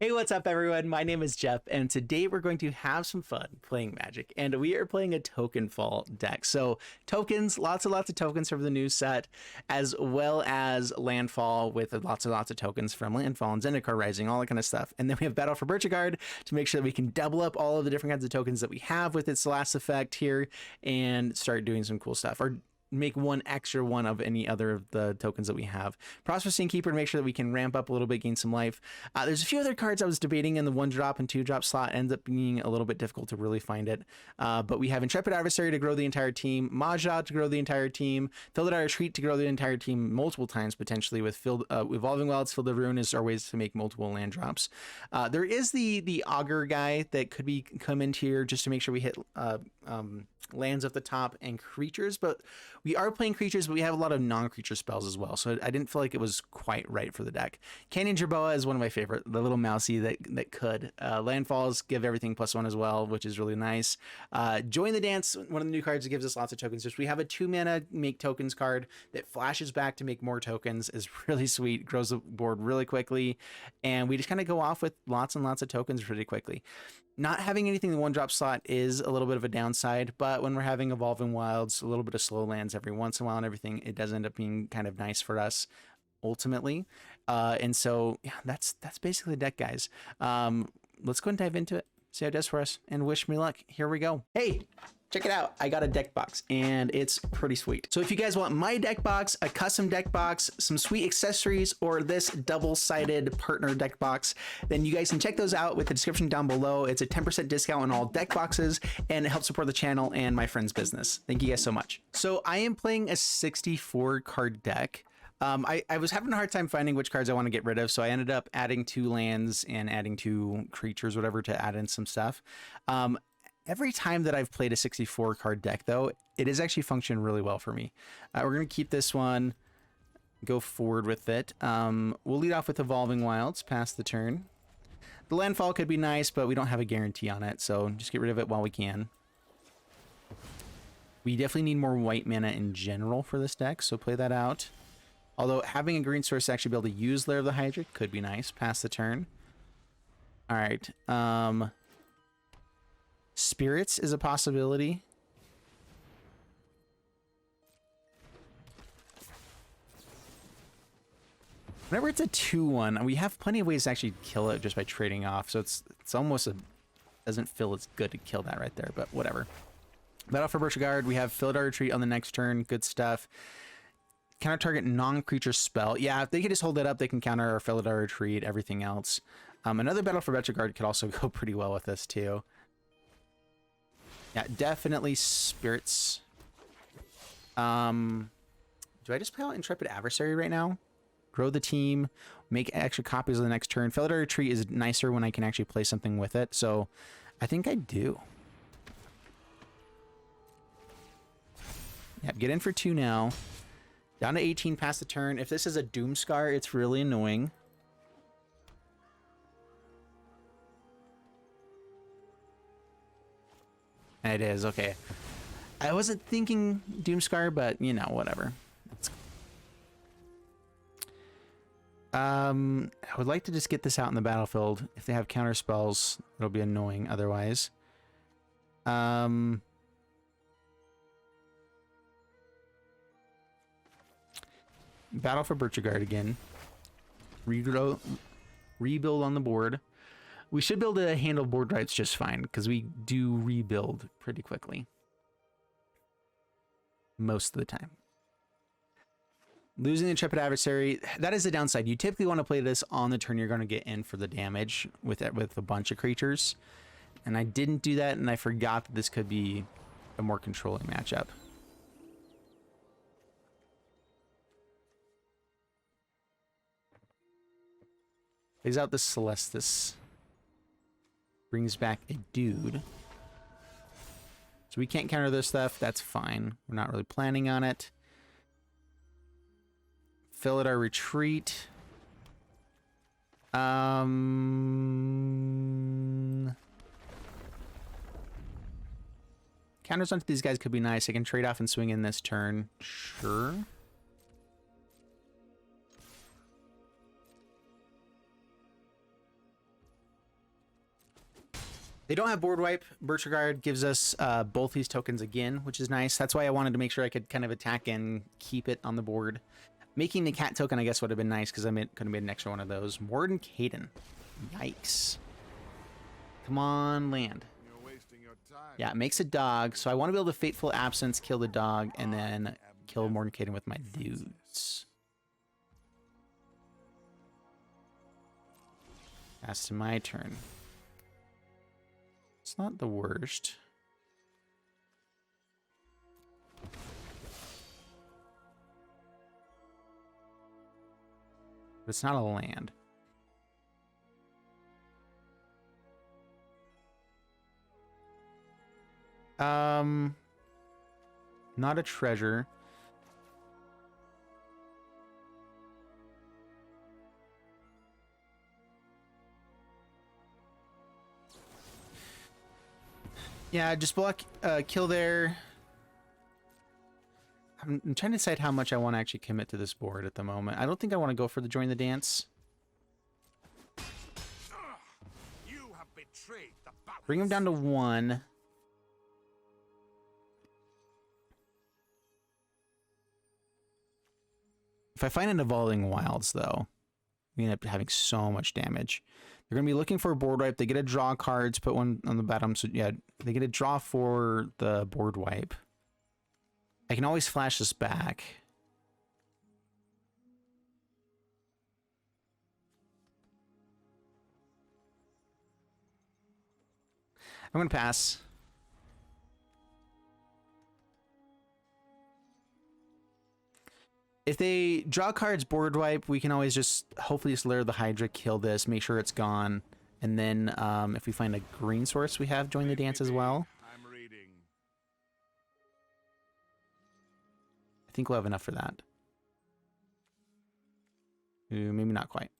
Hey, what's up, everyone? My name is Jeff, and today we're going to have some fun playing Magic, and we are playing a Tokenfall deck. So tokens, lots and lots of tokens from the new set, as well as Landfall with lots and lots of tokens from Landfall and Zendikar Rising, all that kind of stuff. And then we have Battle for Bretagard to make sure that we can double up all of the different kinds of tokens that we have with its last effect here and start doing some cool stuff. Or make one extra one of any other of the tokens that we have. Prosperous Innkeeper to make sure that we can ramp up a little bit, gain some life. There's a few other cards I was debating in the 1-drop and 2-drop slot. Ends up being a little bit difficult to really find it. But we have Intrepid Adversary to grow the entire team, Maja to grow the entire team, Felidar Retreat to grow the entire team multiple times potentially with Evolving Wilds, Field of Ruin is our ways to make multiple land drops. There is the Augur guy that could be come into here just to make sure we hit lands at the top and creatures, but we are playing creatures, but we have a lot of non-creature spells as well, so I didn't feel like it was quite right for the deck. Canyon Jerboa is one of my favorite, the little mousey that could. Landfalls give everything +1 as well, which is really nice. Join the Dance, one of the new cards that gives us lots of tokens. Just we have a 2-mana make tokens card that flashes back to make more tokens, is really sweet, grows the board really quickly, and we just kind of go off with lots and lots of tokens really quickly. Not having anything in the 1-drop slot is a little bit of a downside, but when we're having Evolving Wilds, a little bit of slow lands every once in a while and everything, it does end up being kind of nice for us ultimately. And so yeah, that's basically the deck, guys. Let's go and dive into it, see how it does for us, and wish me luck. Here we go. Hey, check it out. I got a deck box and it's pretty sweet. So if you guys want my deck box, a custom deck box, some sweet accessories, or this double-sided partner deck box, then you guys can check those out with the description down below. It's a 10% discount on all deck boxes and it helps support the channel and my friend's business. Thank you guys so much. So I am playing a 64 card deck. I was having a hard time finding which cards I want to get rid of, so I ended up adding 2 lands and adding 2 creatures, whatever, to add in some stuff. Every time that I've played a 64 card deck, though, it has actually functioned really well for me. We're going to keep this one, go forward with it. We'll lead off with Evolving Wilds, pass the turn. The Landfall could be nice, but we don't have a guarantee on it, so just get rid of it while we can. We definitely need more white mana in general for this deck, so play that out. Although having a green source to actually be able to use Lair of the Hydra could be nice. Pass the turn. All right. Spirits is a possibility. Whenever it's a 2/1, we have plenty of ways to actually kill it just by trading off. So it's almost doesn't feel as good to kill that right there, but whatever. Battle for Bretagard. We have Felidar Retreat on the next turn. Good stuff. Counter target non-creature spell. Yeah, if they can just hold it up, they can counter our Felidar Retreat, everything else. Another Battle for Bretagard could also go pretty well with this too. Yeah, definitely spirits. Do I just play out Intrepid Adversary right now? Grow the team, make extra copies of the next turn. Felidar Retreat is nicer when I can actually play something with it, so I think I do. Yeah, get in for 2 now. Down to 18 past the turn. If this is a Doomscar, it's really annoying. It is, okay. I wasn't thinking Doomscar, but, you know, whatever. I would like to just get this out in the battlefield. If they have counter spells, it'll be annoying otherwise. Battle for Bretagard again. Rebuild on the board. We should be able to handle board rights just fine, because we do rebuild pretty quickly. Most of the time. Losing the Intrepid Adversary, that is the downside. You typically want to play this on the turn you're going to get in for the damage with a bunch of creatures. And I didn't do that, and I forgot that this could be a more controlling matchup. Plays out the Celestis. Brings back a dude. So we can't counter this stuff. That's fine. We're not really planning on it. Felidar Retreat. Counters onto these guys could be nice. I can trade off and swing in this turn. Sure. They don't have board wipe. Bretagard gives us both these tokens again, which is nice. That's why I wanted to make sure I could kind of attack and keep it on the board. Making the cat token, I guess, would have been nice because I could have made an extra one of those. Warden Caden. Yikes. Come on, land. You're wasting your time. Yeah, it makes a dog. So I want to be able to Fateful Absence, kill the dog, and then kill Warden Caden with my dudes. That's my turn. It's not the worst. But it's not a land. Not a treasure. Yeah, just block, kill there. I'm trying to decide how much I want to actually commit to this board at the moment. I don't think I want to go for the join the dance. You have betrayed the balance. Bring him down to 1. If I find an Evolving Wilds, though, we end up having so much damage. They're going to be looking for a board wipe. They get to draw cards, put one on the bottom. So, yeah, they get to draw for the board wipe. I can always flash this back. I'm going to pass. If they draw cards board wipe, we can always just hopefully just Lair the Hydra, kill this, make sure it's gone. And then if we find a green source, we have join the dance as well. I'm reading. I think we'll have enough for that. Ooh, maybe not quite.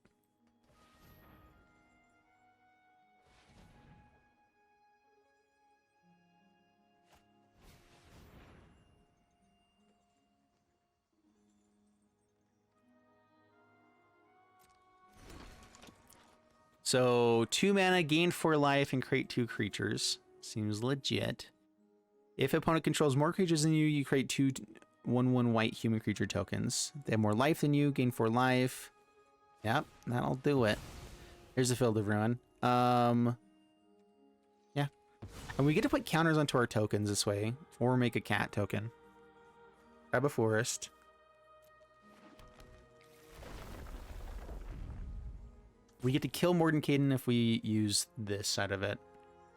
So 2 mana, gain 4 life, and create 2 creatures. Seems legit. If opponent controls more creatures than you, you create 2 1/1 white human creature tokens. They have more life than you, gain 4 life. Yep, that'll do it. Here's the Field of Ruin. Yeah. And we get to put counters onto our tokens this way, or make a cat token. Grab a forest. We get to kill Warden Caden if we use this side of it.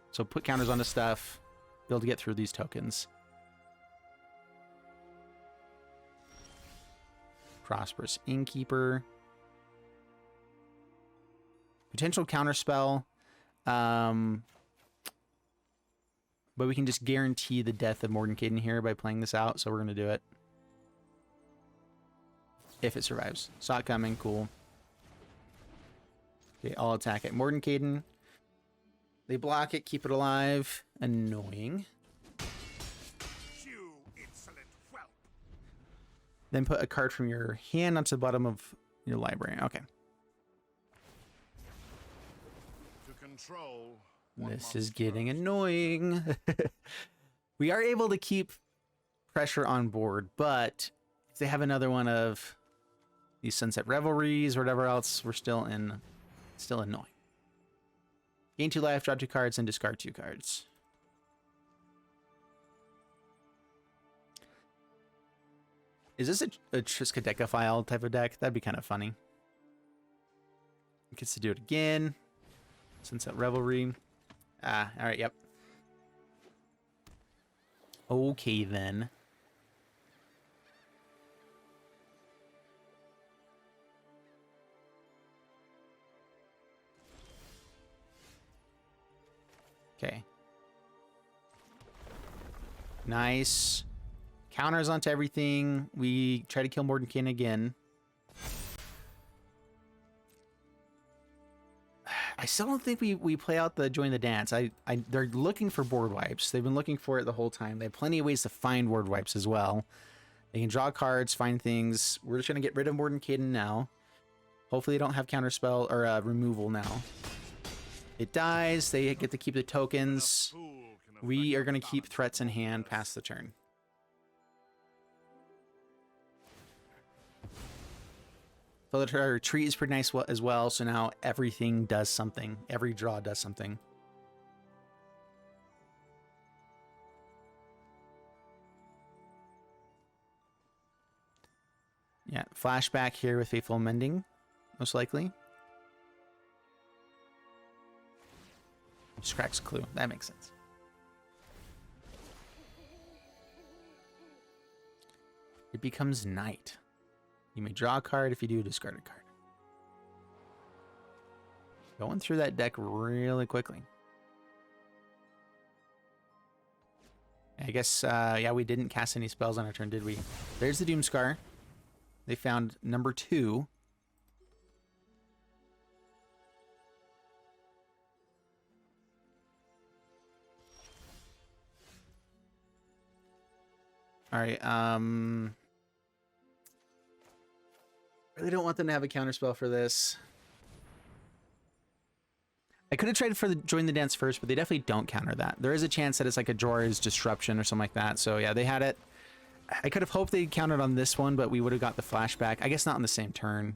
So put counters onto stuff, be able to get through these tokens. Prosperous Innkeeper. Potential counterspell. But we can just guarantee the death of Warden Caden here by playing this out, so we're going to do it. If it survives. Saw it coming, cool. Okay, I'll attack it. Warden Caden. They block it, keep it alive. Annoying. You insolent whelp. Then put a card from your hand onto the bottom of your library. Okay. To control. This is getting annoying. We are able to keep pressure on board, but if they have another one of these Sunset Revelries or whatever else, we're still annoying. Gain 2 life, draw 2 cards, and discard 2 cards. Is this a Triskaideka file type of deck? That'd be kind of funny. Gets to do it again. Sunset Revelry. Ah, alright, yep. Okay, then. Okay. Nice. Counters onto everything. We try to kill Mordenkin again. I still don't think we play out the join the dance. They're looking for board wipes. They've been looking for it the whole time. They have plenty of ways to find board wipes as well. They can draw cards, find things. We're just going to get rid of Mordenkin now. Hopefully they don't have counterspell or removal now. It dies. They get to keep the Even a tokens. fool can We are affect going the to keep balance threats in of hand forces. past the turn. Felidar Retreat is pretty nice as well, so now everything does something. Every draw does something. Yeah, flashback here with Fateful Mending, most likely. Just cracks a clue. That makes sense. It becomes night. You may draw a card. If you do, discard a card. Going through that deck really quickly. I guess, yeah, we didn't cast any spells on our turn, did we? There's the Doomscar. They found number 2. All right, really don't want them to have a counterspell for this. I could have tried for the join the dance first, but they definitely don't counter that. There is a chance that it's like a Jorah's Disruption or something like that. So yeah, they had it. I could have hoped they countered on this one, but we would have got the flashback. I guess not on the same turn,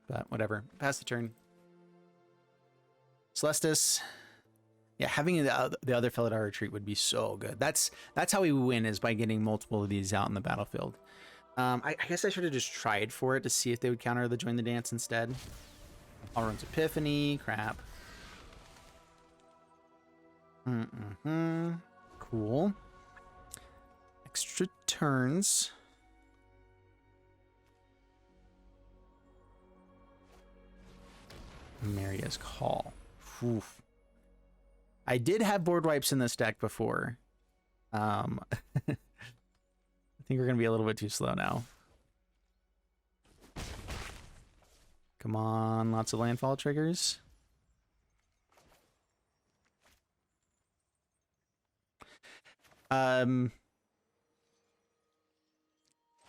but whatever. Pass the turn. Celestis. Yeah, having the other Felidar Retreat would be so good. That's how we win, is by getting multiple of these out in the battlefield. I guess I should have just tried for it to see if they would counter the join the dance instead. Allrune's Epiphany. Crap. Cool. Extra turns. Maria's Call. Oof. I did have board wipes in this deck before. I think we're gonna be a little bit too slow now. Come on, lots of landfall triggers.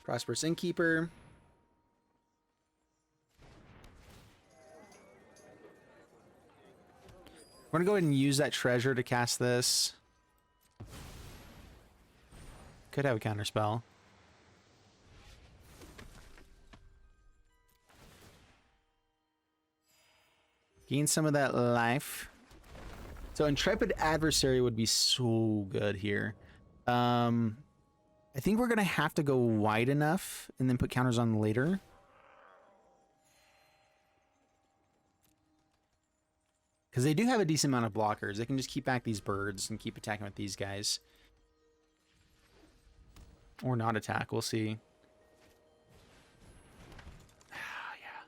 Prosperous Innkeeper. We're gonna go ahead and use that treasure to cast this. Could have a counter spell. Gain some of that life. So Intrepid Adversary would be so good here. I think we're gonna have to go wide enough and then put counters on later. Because they do have a decent amount of blockers. They can just keep back these birds and keep attacking with these guys. Or not attack, we'll see. Yeah.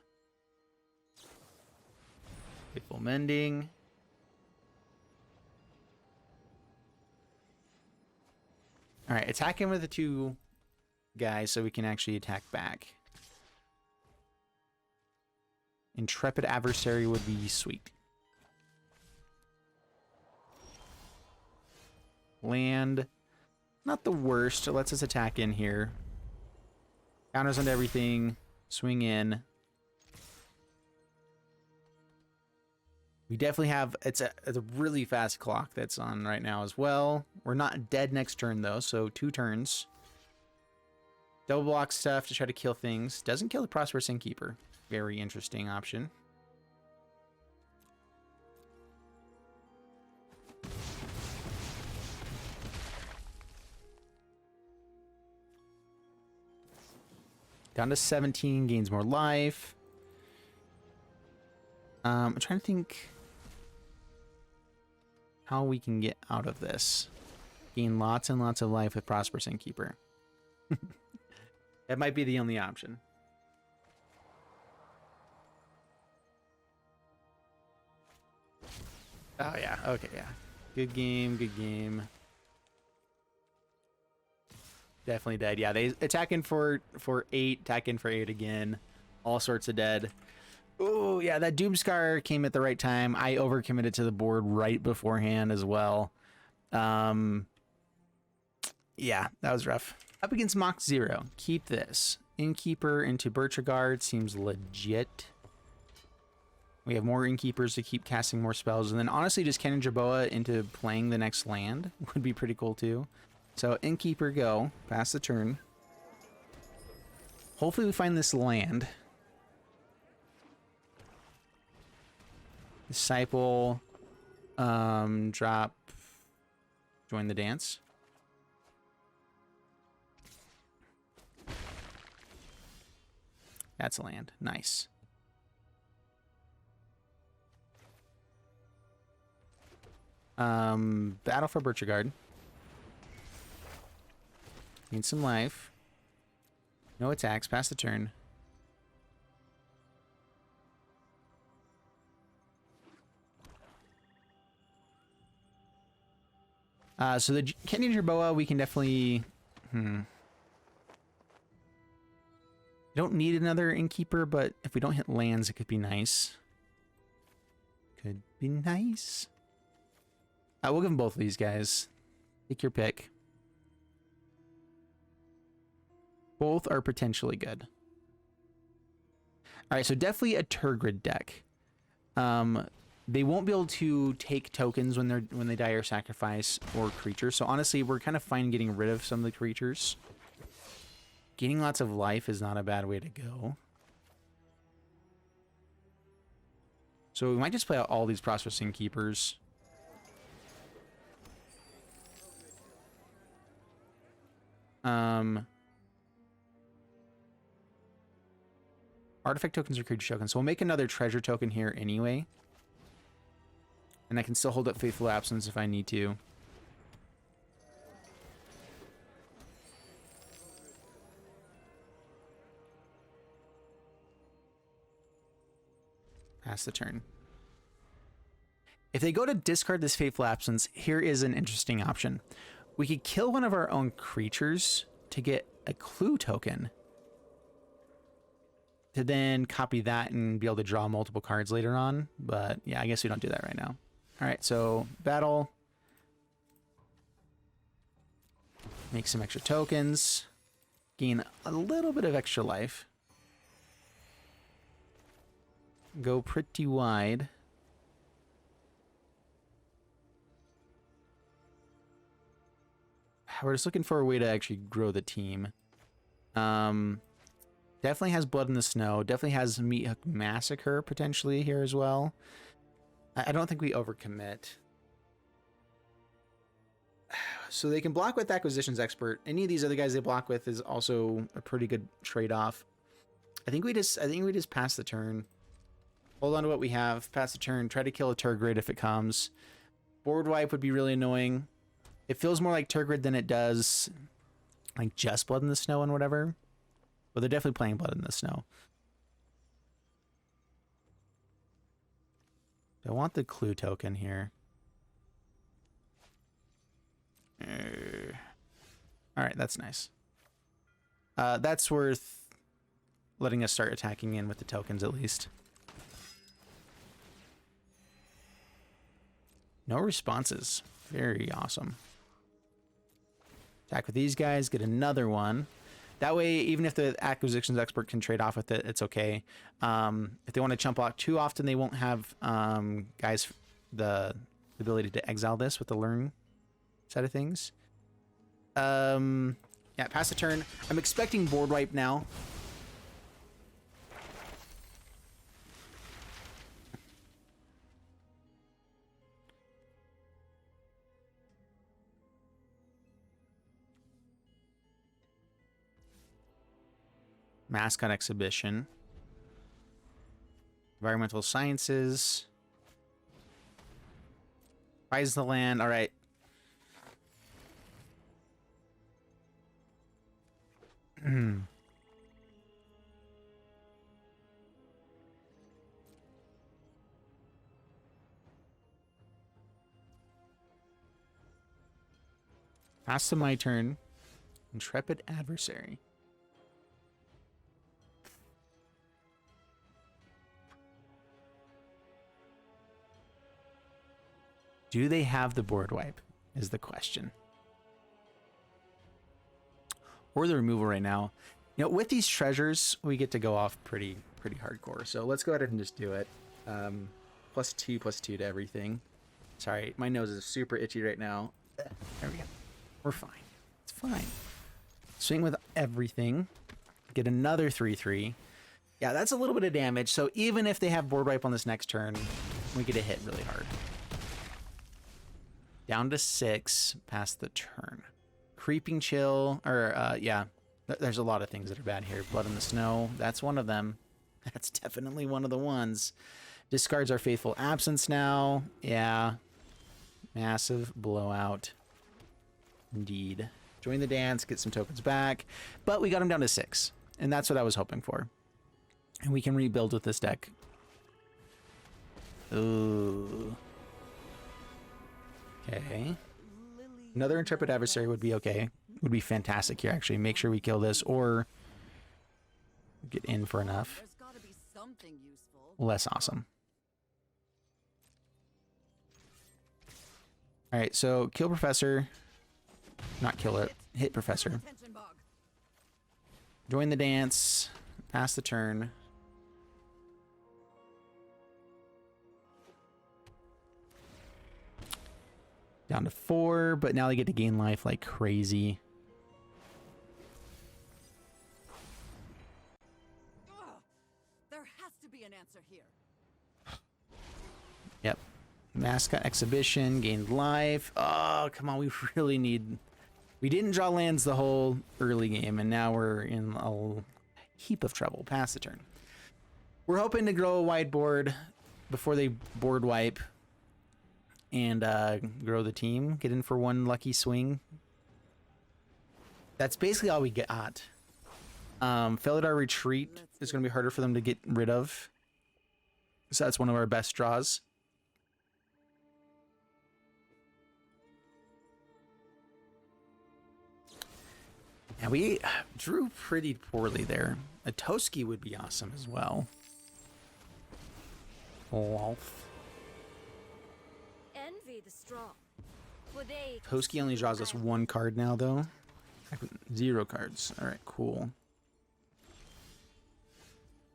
Fateful Mending. Alright, attack him with the 2 guys so we can actually attack back. Intrepid Adversary would be sweet. Land. Not the worst. It lets us attack in here. Counters onto everything. Swing in. We definitely have... It's a really fast clock that's on right now as well. We're not dead next turn, though, so 2 turns. Double block stuff to try to kill things. Doesn't kill the Prosperous Innkeeper. Very interesting option. Down to 17, gains more life. I'm trying to think how we can get out of this. Gain lots and lots of life with Prosperous Innkeeper. That might be the only option. Oh yeah, okay, yeah. Good game, good game. Definitely dead. Yeah, they attacking for 8, attacking for 8 again. All sorts of dead. Oh, yeah, that Doomscar came at the right time. I overcommitted to the board right beforehand as well. Yeah, that was rough. Up against Mach 0. Keep this. Innkeeper into Bretagard seems legit. We have more Innkeepers to keep casting more spells. And then honestly, just Canyon Jerboa into playing the next land would be pretty cool too. So Innkeeper go, pass the turn. Hopefully we find this land. Disciple, drop, join the dance. That's a land. Nice. Battle for Bretagard. Need some life. No attacks. Pass the turn. So the Canyon Jerboa, we can definitely... You don't need another Innkeeper, but if we don't hit lands, it could be nice. Could be nice. We'll give them both of these guys. Take your pick. Both are potentially good. All right, so definitely a Turgid deck. They won't be able to take tokens when they die or sacrifice or creatures. So honestly, we're kind of fine getting rid of some of the creatures. Gaining lots of life is not a bad way to go. So we might just play out all these Prosperous Innkeepers. Artifact tokens or creature tokens. So we'll make another treasure token here anyway. And I can still hold up Fateful Absence if I need to. Pass the turn. If they go to discard this Fateful Absence, here is an interesting option. We could kill one of our own creatures to get a clue token. To then copy that and be able to draw multiple cards later on. But yeah, I guess we don't do that right now. All right, so battle. Make some extra tokens. Gain a little bit of extra life. Go pretty wide. We're just looking for a way to actually grow the team. Definitely has Blood in the Snow. Definitely has Meat Hook Massacre potentially here as well. I don't think we overcommit. So they can block with Acquisitions Expert. Any of these other guys they block with is also a pretty good trade-off. I think we just pass the turn. Hold on to what we have. Pass the turn. Try to kill a Turgid if it comes. Board wipe would be really annoying. It feels more like Turgid than it does like just Blood in the Snow and whatever. But they're definitely playing Blood in the Snow. I want the clue token here. All right, that's nice. That's worth letting us start attacking in with the tokens at least. No responses. Very awesome. Attack with these guys, get another one. That way, even if the Acquisitions Expert can trade off with it, it's okay. If they want to chump block too often, they won't have guys the ability to exile this with the learn side of things. Yeah, pass the turn. I'm expecting board wipe now. Mascot Exhibition. Environmental Sciences. Rise the land. All right. Pass to my turn. Intrepid Adversary. Do they have the board wipe is the question. Or the removal right now. You know, with these treasures, we get to go off pretty hardcore. So let's go ahead and just do it. +2/+2 to everything. Sorry, my nose is super itchy right now. There we go. We're fine. It's fine. Swing with everything. Get another 3/3. Yeah, that's a little bit of damage. So even if they have board wipe on this next turn, we get a hit really hard. Down to 6 past the turn. Creeping Chill, or yeah, there's a lot of things that are bad here. Blood in the Snow, that's one of them. That's definitely one of the ones. Discards our Fateful Absence now. Yeah. Massive blowout. Indeed. Join the dance, get some tokens back. But we got him down to 6. And that's what I was hoping for. And we can rebuild with this deck. Ooh. Okay. Another Intrepid Adversary would be okay. Would be fantastic here, actually. Make sure we kill this or get in for enough. There's gotta be something useful. Less awesome. Alright, so kill Professor. Not kill it. Hit Professor. Attention bug. Join the dance. Pass the turn. Down to 4, but now they get to gain life like crazy. Ugh, there has to be an answer here. Yep. Mascot Exhibition, gained life. Oh, come on, we really need... We didn't draw lands the whole early game, and now we're in a heap of trouble. Pass the turn. We're hoping to grow a wide board before they board wipe and grow the team. Get in for one lucky swing. That's basically all we got. Felidar Retreat is going to be harder for them to get rid of. So that's one of our best draws. And we drew pretty poorly there. A Toski would be awesome as well. Wolf. Envy the strong. For they Toski only draws us 1 card now, though. 0 cards. All right, cool.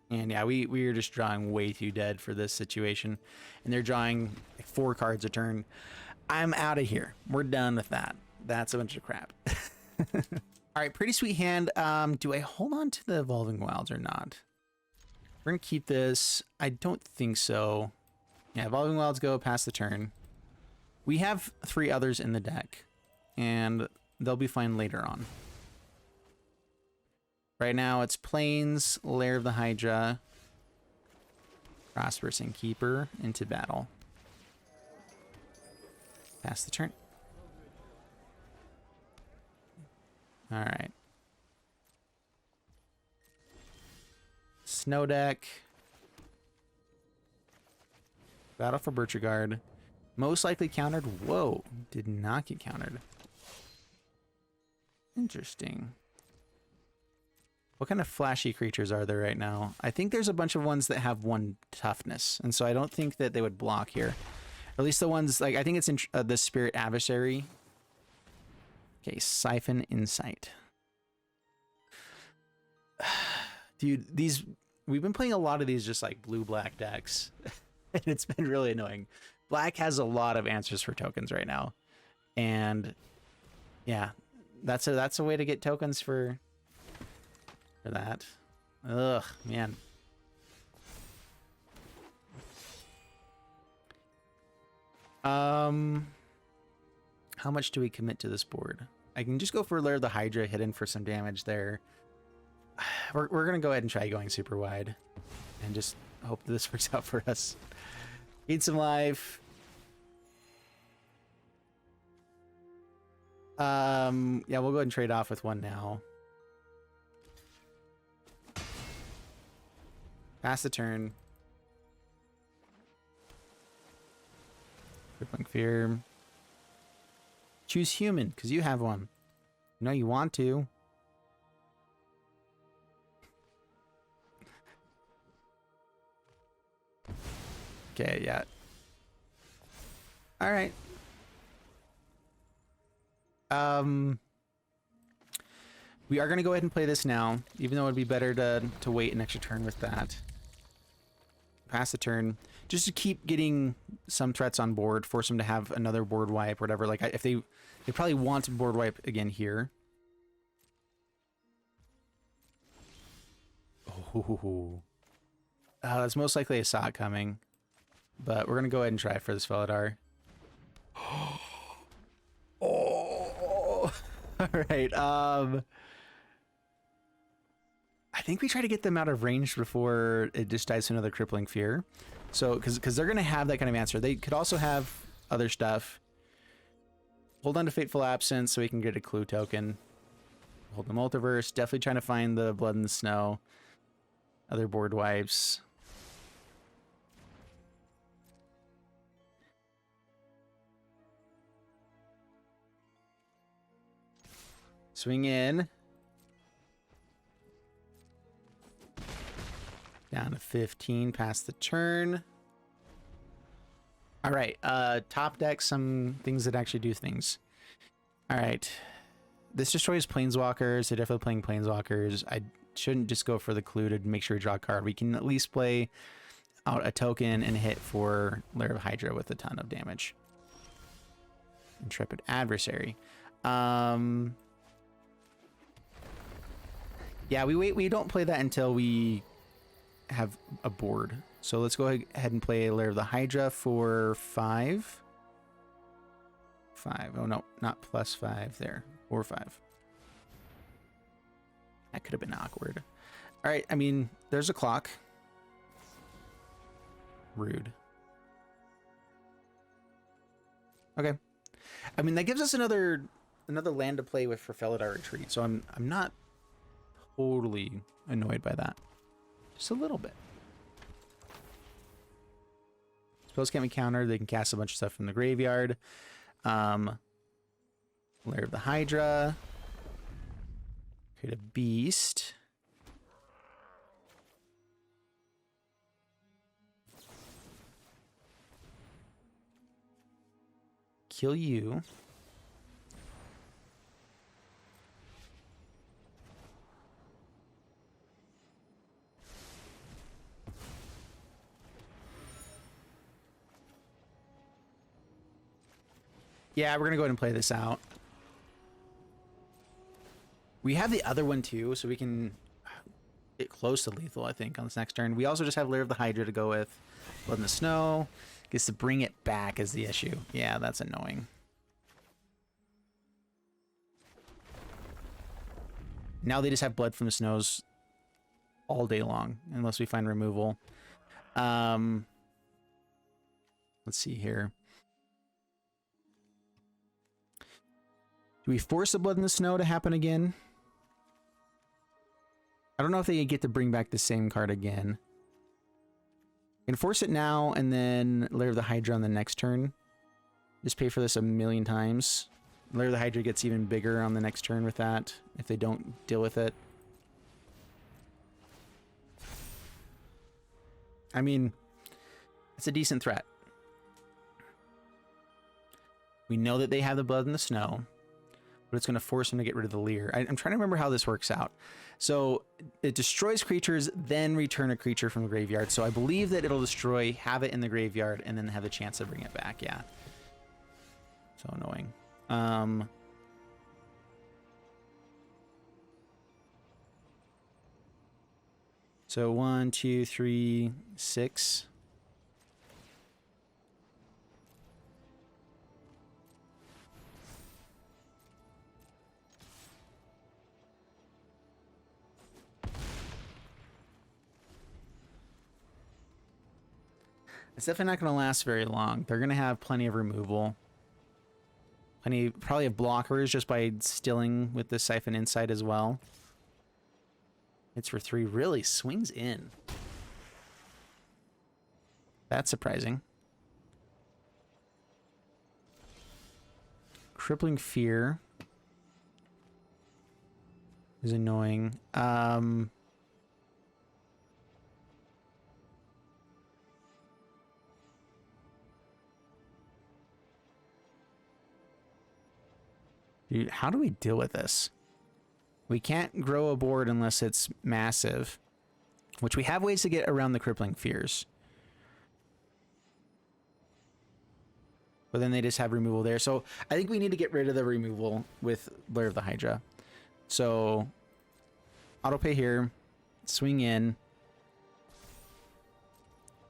And yeah, we are just drawing way too dead for this situation. And they're drawing like 4 cards a turn. I'm out of here. We're done with that. That's a bunch of crap. All right, pretty sweet hand. Do I hold on to the Evolving Wilds or not? We're going to keep this. I don't think so. Yeah, Evolving Wilds go past the turn. We have 3 others in the deck, and they'll be fine later on. Right now, it's Plains, Lair of the Hydra, Prosperous Innkeeper, into battle. Pass the turn. All right. Snow deck. Battle for Bretagard. Most likely countered. Whoa, did not get countered. Interesting. What kind of flashy creatures are there right now? I think there's a bunch of ones that have 1 toughness, and so I don't think that they would block here. Or at least the ones, like, I think it's in the Spirit Adversary. Okay, Siphon Insight. Dude, we've been playing a lot of these just like blue-black decks. And it's been really annoying. Black has a lot of answers for tokens right now. And yeah, that's a way to get tokens for that. Ugh, man. How much do we commit to this board? I can just go for Lair of the Hydra, hit in for some damage there. We're going to go ahead and try going super wide. And just hope this works out for us. Need some life. Yeah, we'll go ahead and trade off with 1 now. Pass the turn. Crippling Fear. Choose human, because you have one. No, you want to. Okay, yeah. All right. We are going to go ahead and play this now, even though it would be better to wait an extra turn with that. pass the turn, just to keep getting some threats on board, force them to have another board wipe, or whatever. Like if they probably want to board wipe again here. Oh, that's most likely a Sot coming, but we're gonna go ahead and try for this Felidar. Oh, all right. I think we try to get them out of range before it just dies to another Crippling Fear. So, because they're going to have that kind of answer. They could also have other stuff. Hold on to Fateful Absence so we can get a clue token. Hold the Multiverse. Definitely trying to find the Blood in the Snow. Other board wipes. Swing in. Down to 15 past the turn. All right, top deck some things that actually do things. All right, this destroys Planeswalkers. They're definitely playing Planeswalkers. I shouldn't just go for the clue to make sure we draw a card. We can at least play out a token and hit for Lair of Hydra with a ton of damage. Intrepid Adversary. Yeah, we don't play that until we have a board. So let's go ahead and play Lair of the Hydra for 5. Oh no, not +5 there. 4 or 5. That could have been awkward. All right, I mean, there's a clock. Rude. Okay. I mean, that gives us another land to play with for Felidar Retreat. So I'm not totally annoyed by that. Just a little bit. Spells can't be countered. They can cast a bunch of stuff from the graveyard. Lair of the Hydra. Create a beast. Kill you. Yeah, we're gonna go ahead and play this out. We have the other one too, so we can get close to lethal, I think, on this next turn. We also just have Lair of the Hydra to go with. Blood in the Snow. Gets to bring it back is the issue. Yeah, that's annoying. Now they just have Blood from the Snows all day long, unless we find removal. Let's see here. Do we force the Blood in the Snow to happen again? I don't know if they get to bring back the same card again. We can force it now and then Lair of the Hydra on the next turn. Just pay for this a million times. Lair of the Hydra gets even bigger on the next turn with that if they don't deal with it. I mean, it's a decent threat. We know that they have the Blood in the Snow, but it's going to force them to get rid of the Lair. I'm trying to remember how this works out. So it destroys creatures, then return a creature from the graveyard. So I believe that it'll destroy, have it in the graveyard, and then have the chance to bring it back. Yeah. So annoying. So 1, 2, 3, 6. It's definitely not going to last very long. They're going to have plenty of removal. Probably of blockers just by stilling with the Siphon Insight as well. It's for 3. Really swings in. That's surprising. Crippling Fear is annoying. Dude, how do we deal with this? We can't grow a board unless it's massive, which we have ways to get around the Crippling Fears. but then they just have removal there. So I think we need to get rid of the removal with Lair of the Hydra. So auto pay here, swing in.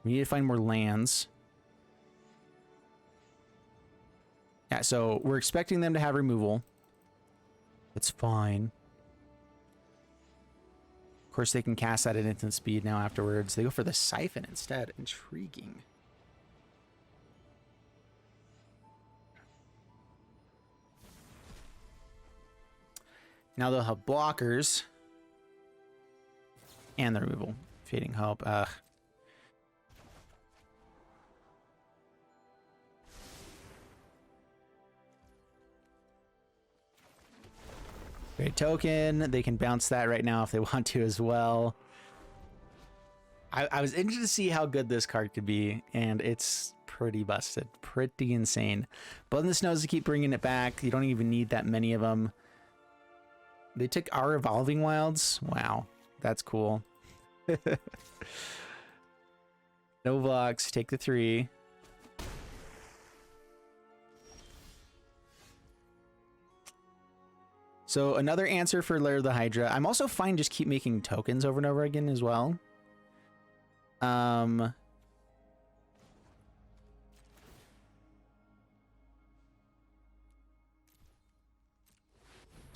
We need to find more lands. Yeah, so we're expecting them to have removal. It's fine. Of course, they can cast that at instant speed now afterwards. They go for the Siphon instead. Intriguing. Now they'll have blockers. And the removal. Fading Hope. Ugh. Great token. They can bounce that right now if they want to as well. I was interested to see how good this card could be, and it's pretty busted. Pretty insane. Blood in the Snows to keep bringing it back. You don't even need that many of them. They took our Evolving Wilds. Wow. That's cool. No blocks. Take the 3. So another answer for Lair of the Hydra. I'm also fine just keep making tokens over and over again as well. So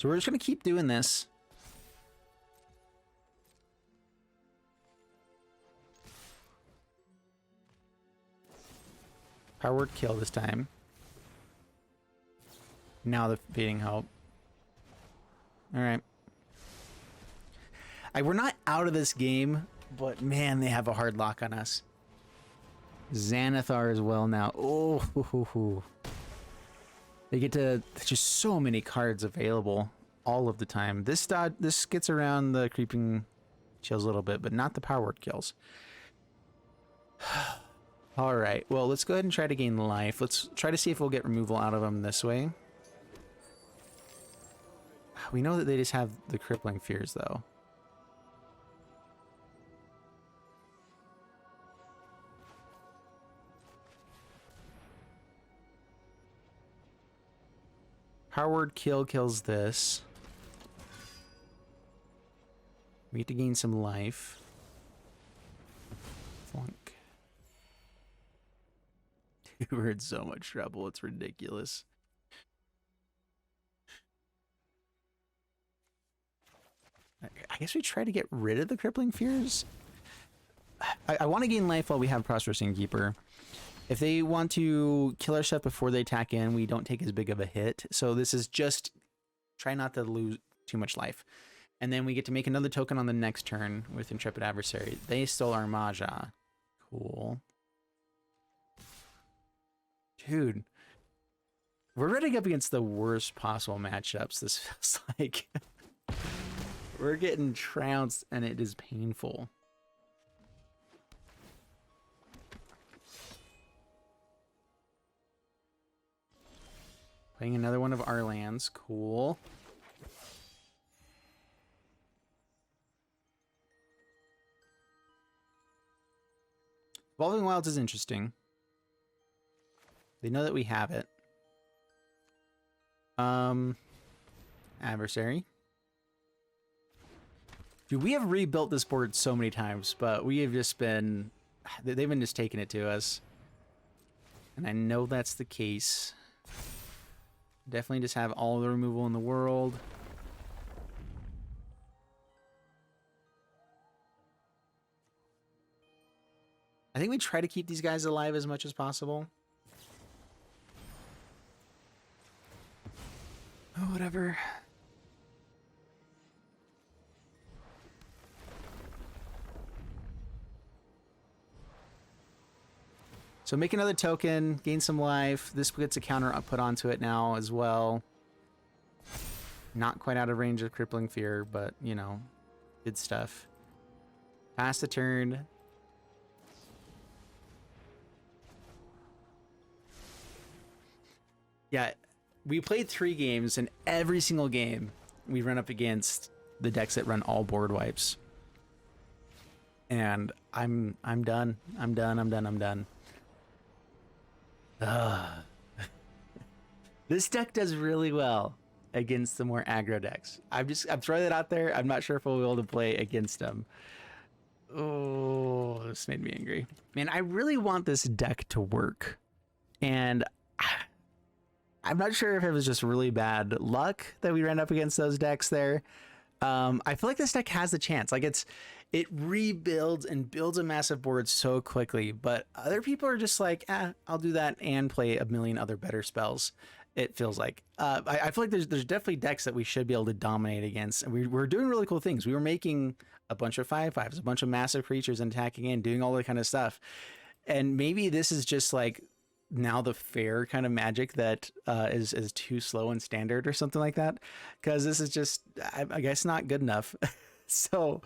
we're just going to keep doing this. Power word kill this time. Now the Fading Hope. All right. We're not out of this game, but man, they have a hard lock on us. Xanathar as well now. Oh, they get to, there's just so many cards available all of the time. This gets around the creeping chills a little bit, but not the power word kills. All right. Well, let's go ahead and try to gain life. Let's try to see if we'll get removal out of them this way. We know that they just have the crippling fears, though. Power word kill kills this. We get to gain some life. Flunk. Dude, we're in so much trouble. It's ridiculous. I guess we try to get rid of the crippling fears. I want to gain life while we have Prosperous Innkeeper. If they want to kill our stuff before they attack in, we don't take as big of a hit. So this is just try not to lose too much life. And then we get to make another token on the next turn with Intrepid Adversary. They stole our Maja. Cool. Dude. We're running up against the worst possible matchups, this feels like. We're getting trounced, and it is painful. Playing another one of our lands. Cool. Evolving Wilds is interesting. They know that we have it. Adversary. Dude, we have rebuilt this board so many times, but we have just been... They've been just taking it to us. And I know that's the case. Definitely just have all the removal in the world. I think we try to keep these guys alive as much as possible. Oh, whatever. So make another token, gain some life. This gets a counter put onto it now as well. Not quite out of range of Crippling Fear, but, you know, good stuff. Pass the turn. Yeah, we played 3 games, and every single game we run up against the decks that run all board wipes. And I'm done. I'm done. Ugh. This deck does really well against the more aggro decks. I'm throwing it out there. I'm not sure if we'll be able to play against them. Oh, this made me angry. Man, I really want this deck to work. And I'm not sure if it was just really bad luck that we ran up against those decks there. I feel like this deck has a chance. Like it rebuilds and builds a massive board so quickly, but other people are just like, I'll do that and play a million other better spells. It feels like I feel like there's definitely decks that we should be able to dominate against, and we're doing really cool things. We were making a bunch of 5/5s, a bunch of massive creatures and attacking in, doing all that kind of stuff. And maybe this is just like now the fair kind of Magic that is too slow and standard or something like that, because this is just I guess not good enough. So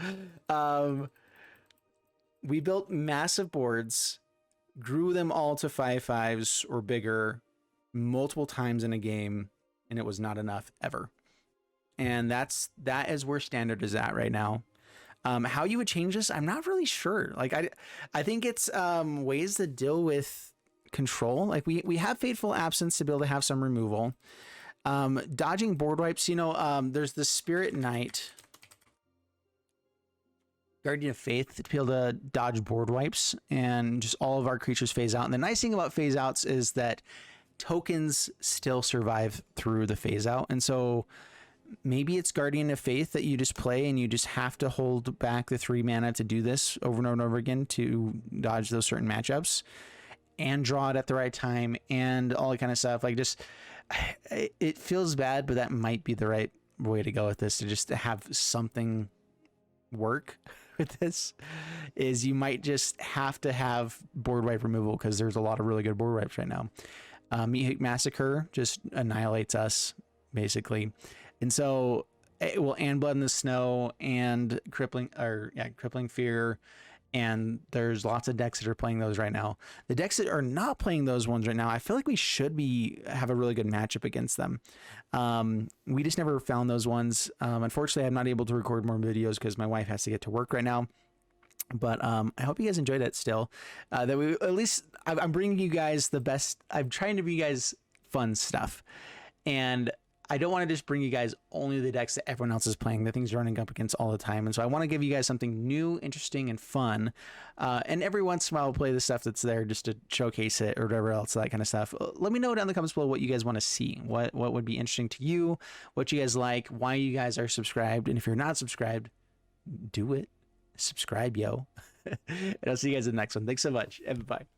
we built massive boards, grew them all to 5/5s or bigger multiple times in a game, and it was not enough ever. And that is where standard is at right now. How you would change this, I'm not really sure. Like I think it's ways to deal with control. Like we have Fateful Absence to be able to have some removal. Dodging board wipes, there's the Spirit Knight, Guardian of Faith, to be able to dodge board wipes and just all of our creatures phase out. And the nice thing about phase outs is that tokens still survive through the phase out. And so maybe it's Guardian of Faith that you just play and you just have to hold back the 3 mana to do this over and over and over again to dodge those certain matchups and draw it at the right time and all that kind of stuff. Like, just, it feels bad, but that might be the right way to go with this, to just have something work with this. Is you might just have to have board wipe removal, because there's a lot of really good board wipes right now. Meat Massacre just annihilates us basically, and so it will, and Blood in the Snow and Crippling Fear, and there's lots of decks that are playing those right now. The decks that are not playing those ones right now, I feel like we should have a really good matchup against them. We just never found those ones. Unfortunately, I'm not able to record more videos because my wife has to get to work right now. But I hope you guys enjoyed it still. That we, at least I'm bringing you guys the best. I'm trying to bring you guys fun stuff. And I don't want to just bring you guys only the decks that everyone else is playing, the things you're running up against all the time. And so I want to give you guys something new, interesting, and fun. And every once in a while, I'll play the stuff that's there just to showcase it or whatever else, that kind of stuff. Let me know down in the comments below what you guys want to see. What would be interesting to you, what you guys like, why you guys are subscribed. And if you're not subscribed, do it. Subscribe, yo. And I'll see you guys in the next one. Thanks so much, and bye.